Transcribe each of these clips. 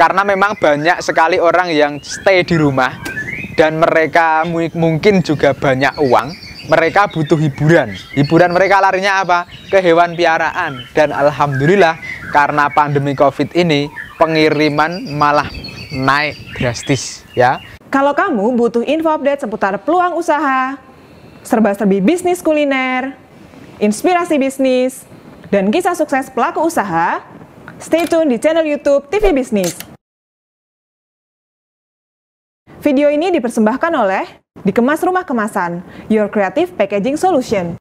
Karena memang banyak sekali orang yang stay di rumah dan mereka mungkin juga banyak uang, mereka butuh hiburan. Hiburan mereka larinya apa? Ke hewan piaraan. Dan alhamdulillah karena pandemi Covid ini pengiriman malah naik drastis ya. Kalau kamu butuh info update seputar peluang usaha, serba-serbi bisnis kuliner, inspirasi bisnis, dan kisah sukses pelaku usaha, stay tune di channel YouTube TV Bisnis. Video ini dipersembahkan oleh Dikemas Rumah Kemasan, Your Creative Packaging Solution.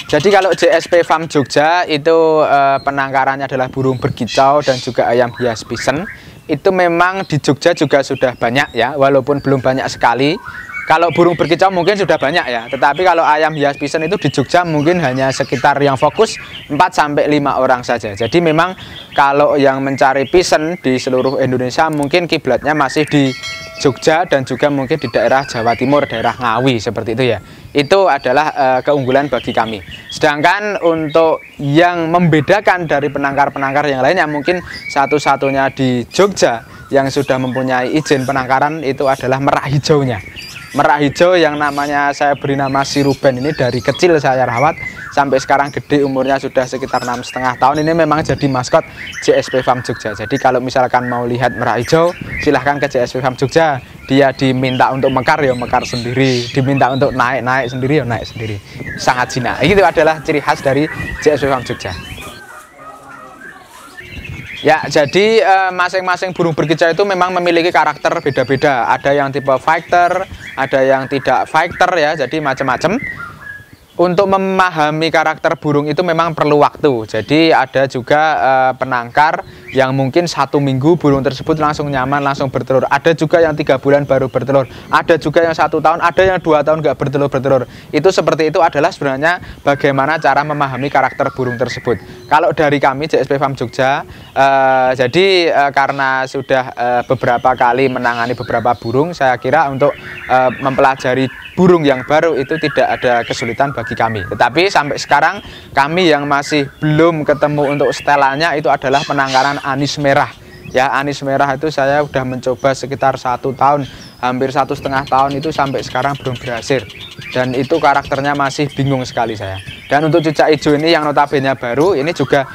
Jadi kalau JSP Farm Jogja itu penangkarannya adalah burung berkicau dan juga ayam hias pisen. Itu memang di Jogja juga sudah banyak ya, walaupun belum banyak sekali. Kalau burung berkicau mungkin sudah banyak ya, tetapi kalau ayam hias pisen itu di Jogja mungkin hanya sekitar yang fokus 4-5 orang saja. Jadi memang kalau yang mencari pisen di seluruh Indonesia mungkin kiblatnya masih di Jogja dan juga mungkin di daerah Jawa Timur, daerah Ngawi seperti itu ya. Itu adalah keunggulan bagi kami. Sedangkan untuk yang membedakan dari penangkar-penangkar yang lainnya mungkin satu-satunya di Jogja yang sudah mempunyai izin penangkaran itu adalah merak hijaunya. Merak hijau yang namanya saya beri nama si Ruben ini dari kecil saya rawat sampai sekarang gede, umurnya sudah sekitar 6,5 tahun. Ini memang jadi maskot JSP Farm Jogja. Jadi kalau misalkan mau lihat merak hijau silahkan ke JSP Farm Jogja. Dia diminta untuk mekar ya mekar sendiri, diminta untuk naik sendiri ya naik sendiri. Sangat jinak. Itu adalah ciri khas dari JSP Farm Jogja. Ya, jadi masing-masing burung berkicau itu memang memiliki karakter beda-beda. Ada yang tipe fighter, ada yang tidak fighter ya, jadi macam-macam. Untuk memahami karakter burung itu memang perlu waktu. Jadi ada juga penangkar yang mungkin 1 minggu burung tersebut langsung nyaman, langsung bertelur. Ada juga yang 3 bulan baru bertelur. Ada juga yang 1 tahun, ada yang 2 tahun nggak bertelur. Itu seperti itu adalah sebenarnya bagaimana cara memahami karakter burung tersebut. Kalau dari kami JSP Farm Jogja, jadi karena sudah beberapa kali menangani beberapa burung, saya kira untuk mempelajari burung yang baru itu tidak ada kesulitan bagi kami. Tetapi sampai sekarang kami yang masih belum ketemu untuk setelannya itu adalah penangkaran anis merah. Ya, anis merah itu saya sudah mencoba sekitar 1 tahun, hampir 1,5 tahun itu sampai sekarang belum berhasil. Dan itu karakternya masih bingung sekali saya. Dan untuk cucak hijau ini yang notabene baru, ini juga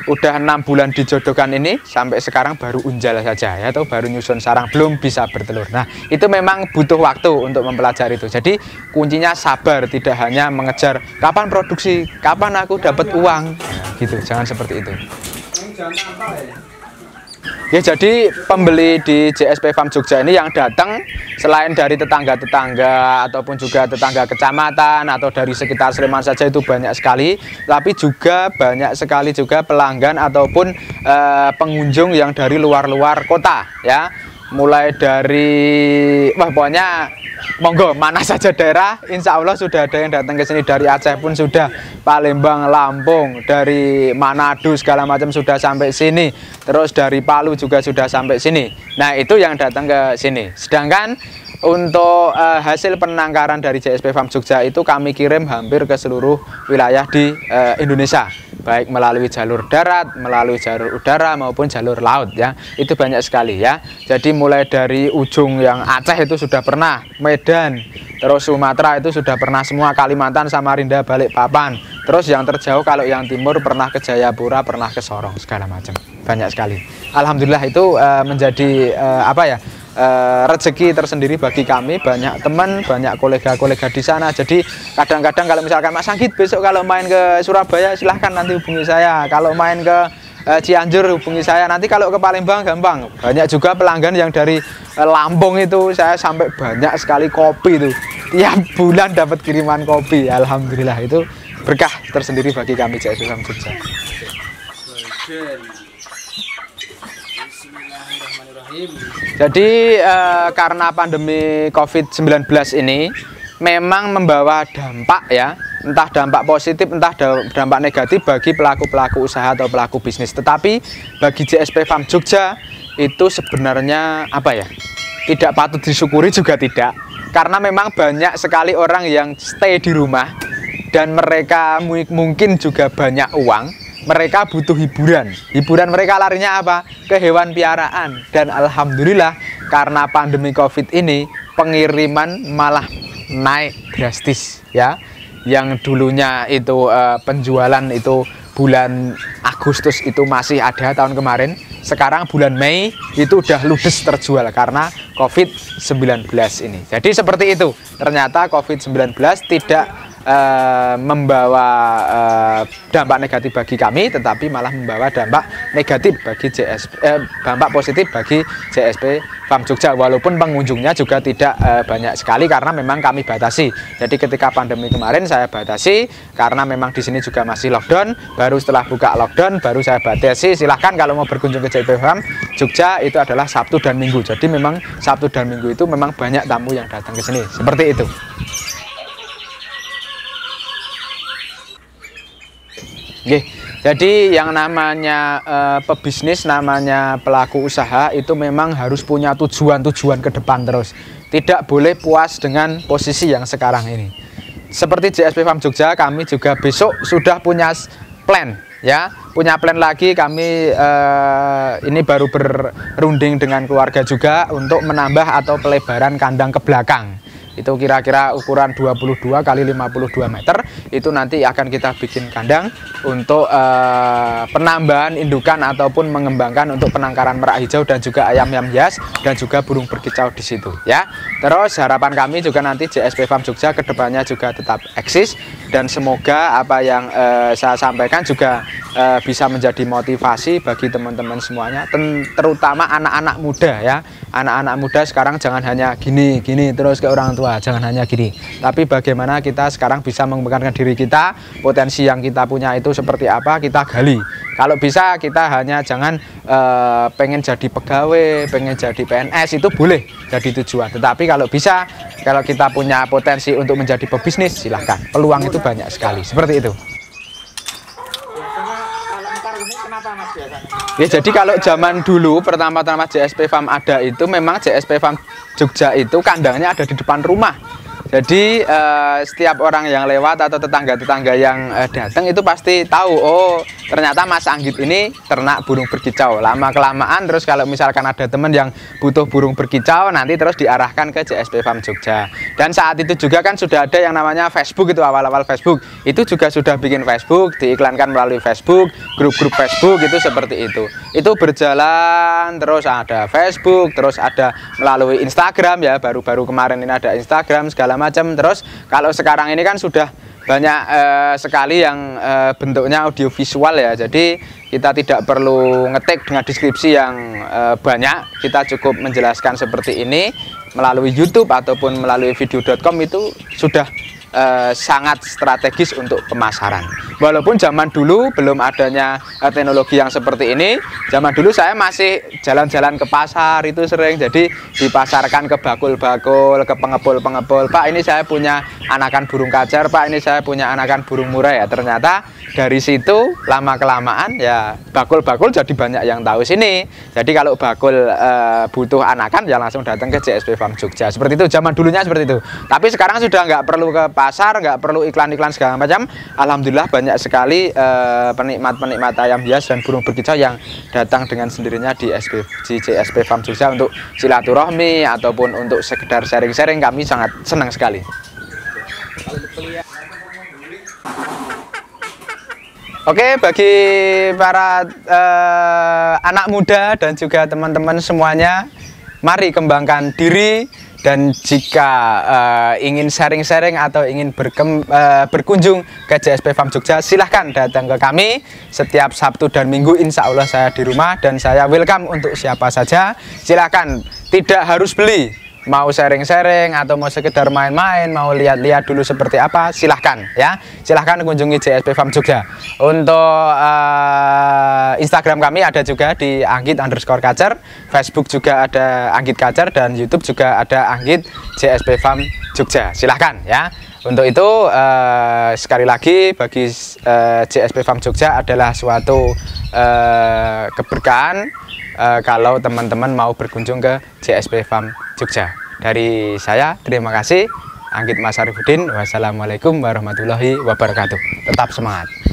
udah 6 bulan dijodohkan ini sampai sekarang baru unjal saja ya, atau baru nyusun sarang, belum bisa bertelur. Nah, itu memang butuh waktu untuk mempelajari itu. Jadi kuncinya sabar, tidak hanya mengejar kapan produksi, kapan aku dapat uang, nah, gitu. Jangan seperti itu. Ya, jadi pembeli di JSP Farm Jogja ini yang datang selain dari tetangga-tetangga ataupun juga tetangga kecamatan atau dari sekitar Sleman saja itu banyak sekali, tapi juga banyak sekali juga pelanggan ataupun pengunjung yang dari luar-luar kota ya. Mulai dari pokoknya monggo mana saja daerah, insya Allah sudah ada yang datang ke sini. Dari Aceh pun sudah, Palembang, Lampung, dari Manado segala macam sudah sampai sini. Terus dari Palu juga sudah sampai sini. Nah, itu yang datang ke sini. Sedangkan untuk hasil penangkaran dari JSP Farm Jogja itu kami kirim hampir ke seluruh wilayah di Indonesia, baik melalui jalur darat, melalui jalur udara maupun jalur laut ya. Itu banyak sekali ya. Jadi mulai dari ujung yang Aceh itu sudah pernah, Medan, terus Sumatera itu sudah pernah semua, Kalimantan, Samarinda, Balikpapan. Terus yang terjauh kalau yang timur pernah ke Jayapura, pernah ke Sorong segala macam. Banyak sekali. Alhamdulillah itu menjadi rezeki tersendiri bagi kami. Banyak teman, banyak kolega-kolega di sana. Jadi kadang-kadang kalau misalkan Mas Sanggit besok kalau main ke Surabaya silahkan nanti hubungi saya. Kalau main ke Cianjur hubungi saya. Nanti kalau ke Palembang gampang. Banyak juga pelanggan yang dari Lampung itu, saya sampai banyak sekali kopi itu. Tiap bulan dapat kiriman kopi. Alhamdulillah itu berkah tersendiri bagi kami JSP Farm Jogja. Jadi karena pandemi COVID-19 ini memang membawa dampak ya, entah dampak positif, entah dampak negatif bagi pelaku-pelaku usaha atau pelaku bisnis. Tetapi bagi JSP Farm Jogja itu sebenarnya apa ya, tidak patut disyukuri juga tidak. Karena memang banyak sekali orang yang stay di rumah dan mereka mungkin juga banyak uang, mereka butuh hiburan. Hiburan mereka larinya apa? Ke hewan piaraan. Dan alhamdulillah karena pandemi COVID ini pengiriman malah naik drastis ya. Yang dulunya itu penjualan itu bulan Agustus itu masih ada tahun kemarin, sekarang bulan Mei itu udah ludes terjual karena COVID-19 ini. Jadi seperti itu, ternyata COVID-19 tidak membawa dampak negatif bagi kami, tetapi malah membawa dampak negatif bagi dampak positif bagi JSP Farm Jogja, walaupun pengunjungnya juga tidak banyak sekali karena memang kami batasi. Jadi ketika pandemi kemarin saya batasi karena memang di sini juga masih lockdown. Baru setelah buka lockdown baru saya batasi. Silahkan kalau mau berkunjung ke JSP Farm Jogja itu adalah Sabtu dan Minggu. Jadi memang Sabtu dan Minggu itu memang banyak tamu yang datang ke sini. Seperti itu. Oke, jadi yang namanya pebisnis, namanya pelaku usaha itu memang harus punya tujuan-tujuan ke depan terus. Tidak boleh puas dengan posisi yang sekarang ini. Seperti JSP Farm Jogja, kami juga besok sudah punya plan, ya, punya plan lagi. Kami ini baru berunding dengan keluarga juga untuk menambah atau pelebaran kandang ke belakang. Itu kira-kira ukuran 22 kali 52 meter. Itu nanti akan kita bikin kandang untuk penambahan indukan ataupun mengembangkan untuk penangkaran merak hijau dan juga ayam-ayam hias dan juga burung berkicau di situ ya. Terus harapan kami juga nanti JSP Farm Jogja kedepannya juga tetap eksis dan semoga apa yang saya sampaikan juga bisa menjadi motivasi bagi teman-teman semuanya, terutama anak-anak muda ya. Anak-anak muda sekarang jangan hanya gini terus ke orang tua, jangan hanya gini, tapi bagaimana kita sekarang bisa mengembangkan diri kita, potensi yang kita punya itu seperti apa kita gali. Kalau bisa kita hanya jangan pengen jadi pegawai, pengen jadi PNS, itu boleh jadi tujuan, tetapi kalau bisa, kalau kita punya potensi untuk menjadi pebisnis, silahkan, peluang itu banyak sekali, seperti itu. Ya, jadi kalau zaman dulu pertama-tama JSP Farm ada itu memang JSP Farm Jogja itu kandangnya ada di depan rumah. Jadi setiap orang yang lewat atau tetangga-tetangga yang datang itu pasti tahu, oh ternyata Mas Anggit ini ternak burung berkicau. Lama-kelamaan terus kalau misalkan ada teman yang butuh burung berkicau, nanti terus diarahkan ke JSP Farm Jogja. Dan saat itu juga kan sudah ada yang namanya Facebook, itu awal-awal Facebook. Itu juga sudah bikin Facebook, diiklankan melalui Facebook, grup-grup Facebook itu seperti itu. Itu berjalan terus ada Facebook, terus ada melalui Instagram ya, baru-baru kemarin ini ada Instagram segala macam. Terus kalau sekarang ini kan sudah banyak sekali yang bentuknya audiovisual ya, jadi kita tidak perlu ngetik dengan deskripsi yang banyak, kita cukup menjelaskan seperti ini melalui YouTube ataupun melalui video.com. Itu sudah sangat strategis untuk pemasaran. Walaupun zaman dulu belum adanya teknologi yang seperti ini, zaman dulu saya masih jalan-jalan ke pasar itu sering, jadi dipasarkan ke bakul-bakul, ke pengepul-pengepul, Pak ini saya punya anakan burung kacer, Pak ini saya punya anakan burung murai ya. Ternyata dari situ lama-kelamaan ya bakul-bakul jadi banyak yang tahu sini. Jadi kalau bakul butuh anakan ya langsung datang ke JSP Farm Jogja. Seperti itu, zaman dulunya seperti itu. Tapi sekarang sudah nggak perlu ke pasar, nggak perlu iklan-iklan segala macam. Alhamdulillah banyak sekali penikmat-penikmat ayam hias dan burung berkicau yang datang dengan sendirinya di JSP Farm Jogja untuk silaturahmi ataupun untuk sekedar sharing-sharing. Kami sangat senang sekali. Oke, bagi para anak muda dan juga teman-teman semuanya, mari kembangkan diri. Dan jika ingin sharing-sharing atau ingin berkunjung ke JSP Farm Jogja, silahkan datang ke kami setiap Sabtu dan Minggu. Insya Allah saya di rumah dan saya welcome untuk siapa saja. Silahkan, tidak harus beli. Mau sharing-sharing atau mau sekedar main-main, mau lihat-lihat dulu seperti apa, silahkan ya. Silahkan kunjungi JSP Farm Jogja. Untuk Instagram kami ada juga di Anggit_Kacer, Facebook juga ada Anggit Kacer, dan YouTube juga ada Anggit JSP Farm Jogja. Silahkan ya. Untuk itu sekali lagi bagi JSP Farm Jogja adalah suatu keberkahan kalau teman-teman mau berkunjung ke JSP Farm Jogja. Dari saya terima kasih. Anggit Mas Arifudin. Wassalamualaikum warahmatullahi wabarakatuh. Tetap semangat.